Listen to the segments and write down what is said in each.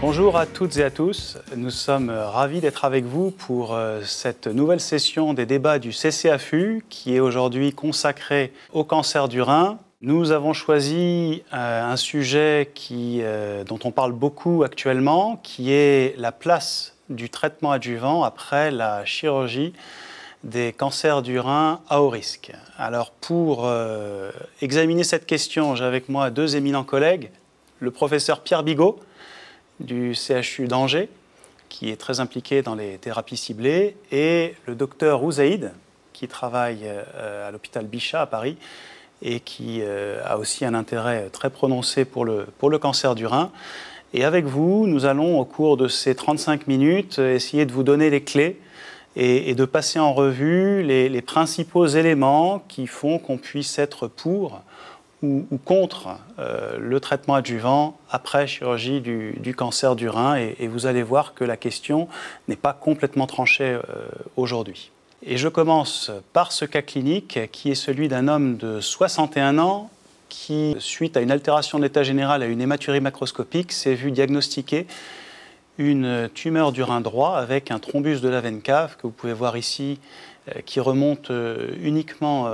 Bonjour à toutes et à tous, nous sommes ravis d'être avec vous pour cette nouvelle session des débats du CCAFU qui est aujourd'hui consacrée au cancer du rein. Nous avons choisi un sujet dont on parle beaucoup actuellement, qui est la place du traitement adjuvant après la chirurgie des cancers du rein à haut risque. Alors pour examiner cette question, j'ai avec moi deux éminents collègues, le professeur Pierre Bigot du CHU d'Angers, qui est très impliqué dans les thérapies ciblées, et le docteur Ouzaïd, qui travaille à l'hôpital Bichat à Paris, et qui a aussi un intérêt très prononcé pour le cancer du rein. Et avec vous, nous allons, au cours de ces 35 minutes, essayer de vous donner les clés et de passer en revue les principaux éléments qui font qu'on puisse être pour ou contre le traitement adjuvant après chirurgie du cancer du rein. Et vous allez voir que la question n'est pas complètement tranchée aujourd'hui. Et je commence par ce cas clinique qui est celui d'un homme de 61 ans qui, suite à une altération de l'état général à une hématurie macroscopique, s'est vu diagnostiquer une tumeur du rein droit avec un thrombus de la veine cave que vous pouvez voir ici, qui remonte uniquement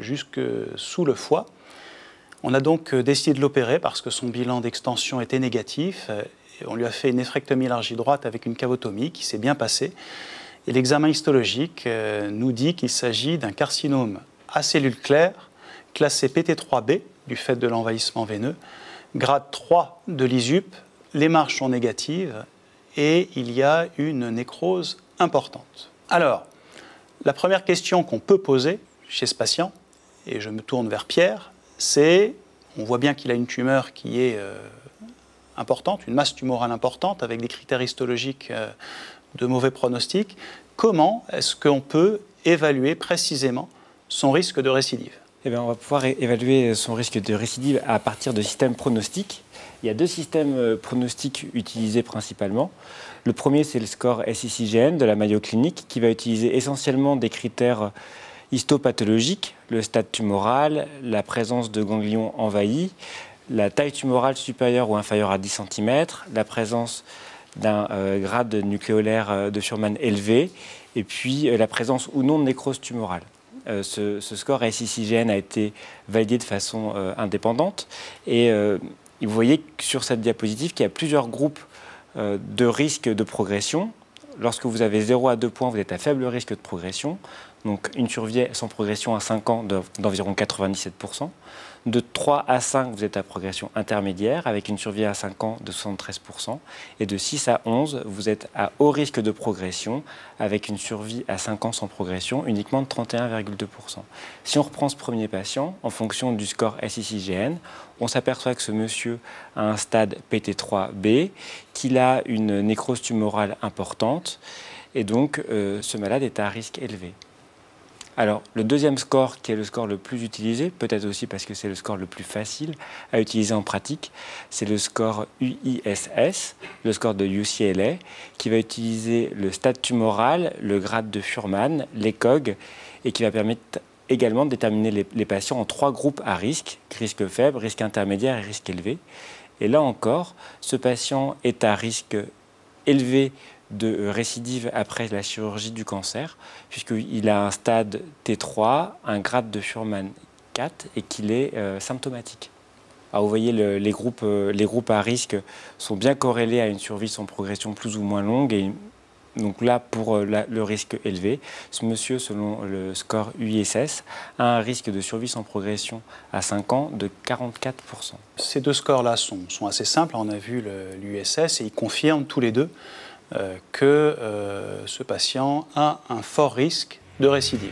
jusque sous le foie. On a donc décidé de l'opérer parce que son bilan d'extension était négatif. On lui a fait une néphrectomie élargie droite avec une cavotomie qui s'est bien passée. Et l'examen histologique nous dit qu'il s'agit d'un carcinome à cellules claires, classé PT3B du fait de l'envahissement veineux, grade 3 de l'ISUP, les marges sont négatives et il y a une nécrose importante. Alors, la première question qu'on peut poser chez ce patient, et je me tourne vers Pierre, c'est, on voit bien qu'il a une tumeur qui est importante, une masse tumorale importante avec des critères histologiques de mauvais pronostic. Comment est-ce qu'on peut évaluer précisément son risque de récidive ? Eh bien, on va pouvoir évaluer son risque de récidive à partir de systèmes pronostiques. Il y a deux systèmes pronostiques utilisés principalement. Le premier, c'est le score SICGN de la Mayo Clinic, qui va utiliser essentiellement des critères histopathologiques, le stade tumoral, la présence de ganglions envahis, la taille tumorale supérieure ou inférieure à 10 cm, la présence d'un grade nucléolaire de Fuhrmann élevé, et puis la présence ou non de nécrose tumorale. Ce score SICGN a été validé de façon indépendante, et vous voyez que sur cette diapositive qu'il y a plusieurs groupes de risque de progression. Lorsque vous avez 0 à 2 points, vous êtes à faible risque de progression. Donc une survie sans progression à 5 ans d'environ 97%. De 3 à 5, vous êtes à progression intermédiaire avec une survie à 5 ans de 73%. Et de 6 à 11, vous êtes à haut risque de progression avec une survie à 5 ans sans progression uniquement de 31,2%. Si on reprend ce premier patient, en fonction du score SICGN, on s'aperçoit que ce monsieur a un stade PT3B, qu'il a une nécrose tumorale importante et donc ce malade est à risque élevé. Alors, le deuxième score, qui est le score le plus utilisé, peut-être aussi parce que c'est le score le plus facile à utiliser en pratique, c'est le score UISS, le score de UCLA, qui va utiliser le stade tumoral, le grade de Fuhrmann, l'ECOG, et qui va permettre également de déterminer les patients en 3 groupes à risque faible, risque intermédiaire et risque élevé. Et là encore, ce patient est à risque élevé de récidive après la chirurgie du cancer, puisqu'il a un stade T3, un grade de Fuhrmann 4 et qu'il est symptomatique. Alors vous voyez, les groupes à risque sont bien corrélés à une survie sans progression plus ou moins longue. Et donc là, pour le risque élevé, ce monsieur, selon le score UISS, a un risque de survie sans progression à 5 ans de 44%. Ces deux scores-là sont assez simples. On a vu l'UISS et ils confirment tous les deux que ce patient a un fort risque de récidive.